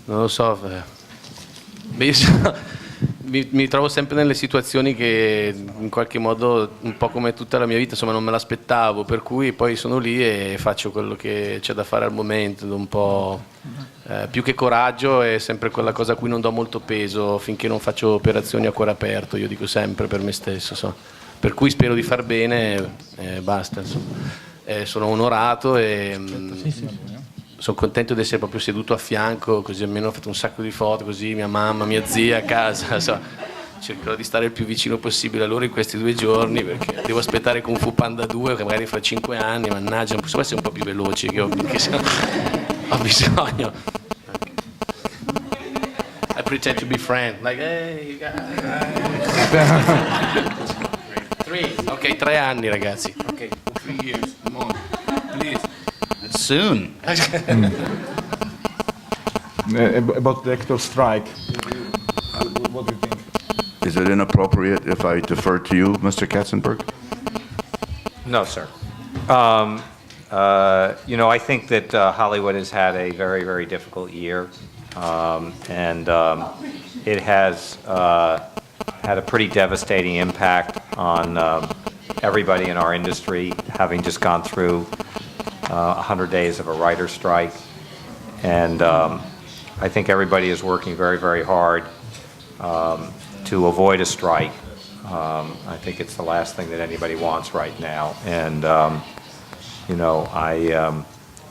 Non lo so. Mi trovo sempre nelle situazioni che in qualche modo, un po' come tutta la mia vita, insomma, non me l'aspettavo, per cui poi sono lì e faccio quello che c'è da fare al momento, un po' più che coraggio è sempre quella cosa a cui non do molto peso finché non faccio operazioni a cuore aperto, io dico sempre per me stesso, so. Per cui spero di far bene e basta, insomma. Sono onorato e sono contento di essere proprio seduto a fianco, così almeno ho fatto un sacco di foto, così mia mamma, mia zia a casa, so. Cercherò di stare il più vicino possibile a loro in questi 2 giorni perché devo aspettare Kung Fu Panda 2 che magari fra 5 anni, mannaggia, posso essere un po' più veloci che ho bisogno. I pretend to be friend, like hey you guys. 3, ok, 3 anni ragazzi. Ok, 3 years, come on, please. Soon. About the actor strike, what do you think? Is it inappropriate if I defer to you, Mr. Katzenberg? No, sir. I think that Hollywood has had a very, very difficult year, and it has had a pretty devastating impact on everybody in our industry, having just gone through 100 days of a writer's strike. And I think everybody is working very, very hard to avoid a strike. I think it's the last thing that anybody wants right now. And, I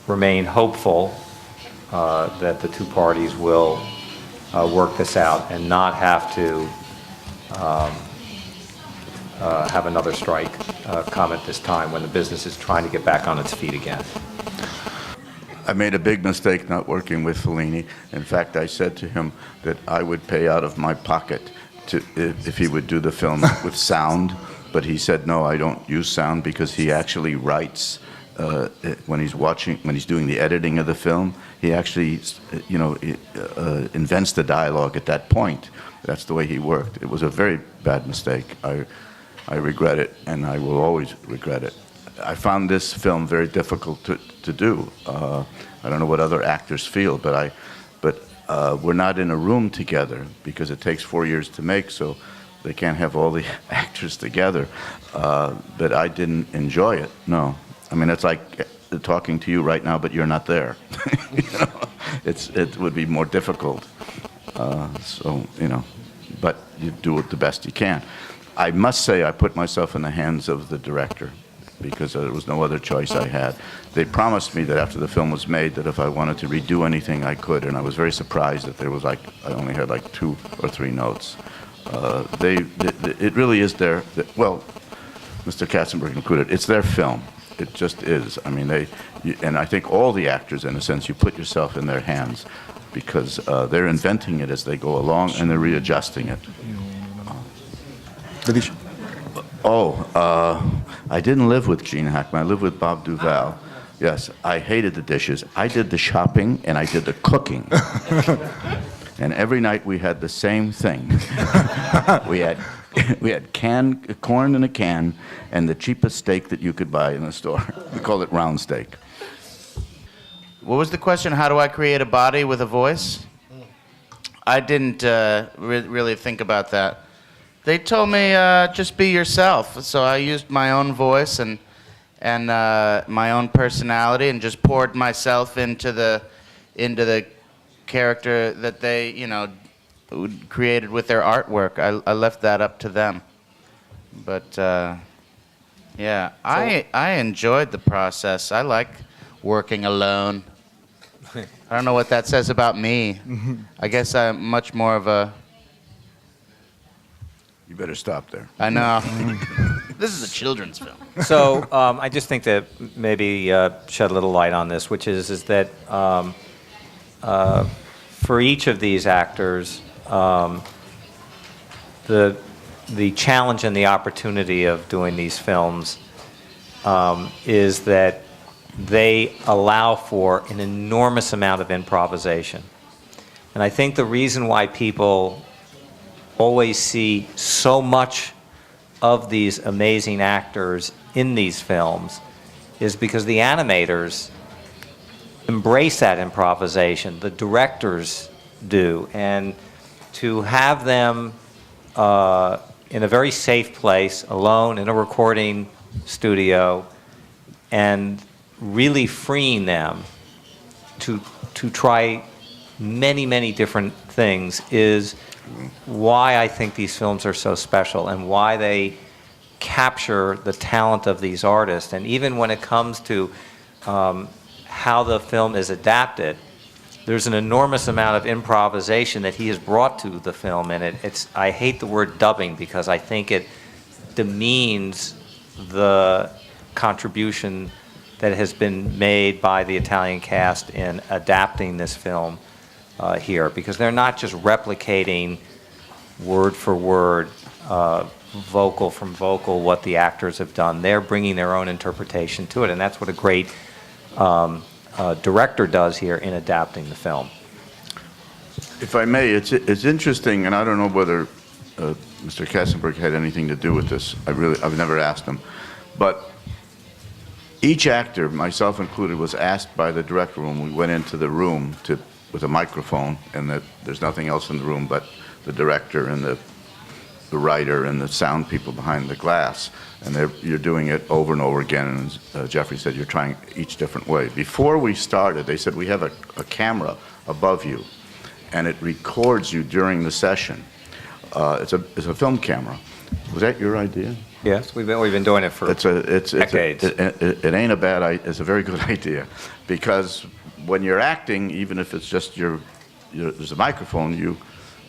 remain hopeful that the two parties will work this out and not have to have another strike come at this time when the business is trying to get back on its feet again. I made a big mistake not working with Fellini. In fact, I said to him that I would pay out of my pocket if he would do the film with sound, but he said, no, I don't use sound because he actually writes when he's doing the editing of the film, he actually, invents the dialogue at that point. That's the way he worked. It was a very bad mistake. I regret it, and I will always regret it. I found this film very difficult to do. I don't know what other actors feel, but we're not in a room together because it takes 4 years to make, so they can't have all the actors together. But I didn't enjoy it, no. I mean, it's like talking to you right now, but you're not there. It would be more difficult. But you do it the best you can. I must say I put myself in the hands of the director because there was no other choice I had. They promised me that after the film was made that if I wanted to redo anything I could, and I was very surprised that there was I only had 2 or 3 notes. It really is Mr. Katzenberg included, it's their film. It just is. I mean, and I think all the actors, in a sense, you put yourself in their hands because they're inventing it as they go along and they're readjusting it. I didn't live with Gene Hackman. I lived with Bob Duvall. Yes, I hated the dishes. I did the shopping and I did the cooking. And every night we had the same thing. We had canned corn in a can and the cheapest steak that you could buy in the store. We called it round steak. What was the question? How do I create a body with a voice? I didn't really think about that. They told me just be yourself. So I used my own voice and my own personality and just poured myself into the character that they created with their artwork. I left that up to them. But yeah, I enjoyed the process. I like working alone. I don't know what that says about me. I guess I'm much more of a... You better stop there. I know. This is a children's film. So I just think that maybe shed a little light on this, which is that for each of these actors, the challenge and the opportunity of doing these films is that they allow for an enormous amount of improvisation. And I think the reason why people always see so much of these amazing actors in these films is because the animators embrace that improvisation. The directors do. And to have them in a very safe place, alone in a recording studio, and really freeing them to try many, many different things is why I think these films are so special and why they capture the talent of these artists. And even when it comes to how the film is adapted, there's an enormous amount of improvisation that he has brought to the film, and I hate the word dubbing because I think it demeans the contribution that has been made by the Italian cast in adapting this film here, because they're not just replicating word for word, vocal from vocal, what the actors have done. They're bringing their own interpretation to it, and that's what a great director does here in adapting the film. If I may, it's interesting, and I don't know whether Mr. Kassenberg had anything to do with this. I've never asked him, but each actor, myself included, was asked by the director when we went into the room with a microphone, and that there's nothing else in the room but the director and the writer and the sound people behind the glass, and you're doing it over and over again, and Jeffrey said you're trying each different way. Before we started, they said we have a camera above you, and it records you during the session. It's a film camera. Was that your idea? Yes, we've been doing it for decades. It ain't a bad idea. It's a very good idea, because when you're acting, even if it's just there's a microphone, you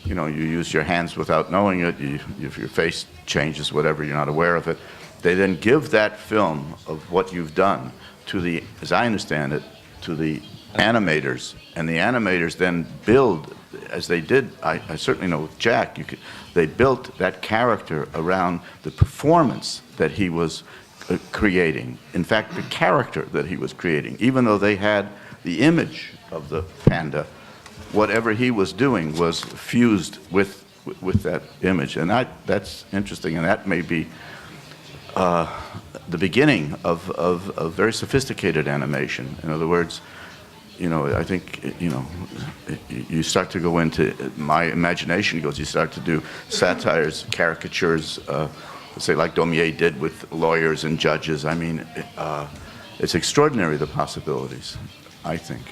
use your hands without knowing it. If your face changes, whatever, you're not aware of it. They then give that film of what you've done to as I understand it, to the animators, and the animators then build, as they did. I certainly know with Jack, they built that character around the performance that he was creating. In fact, the character that he was creating, even though they had the image of the panda, whatever he was doing was fused with that image, and that's interesting, and that may be the beginning of very sophisticated animation. In other words, I think you start to go into, my imagination goes, you start to do satires, caricatures, say like Daumier did with lawyers and judges. I mean, it's extraordinary, the possibilities, I think.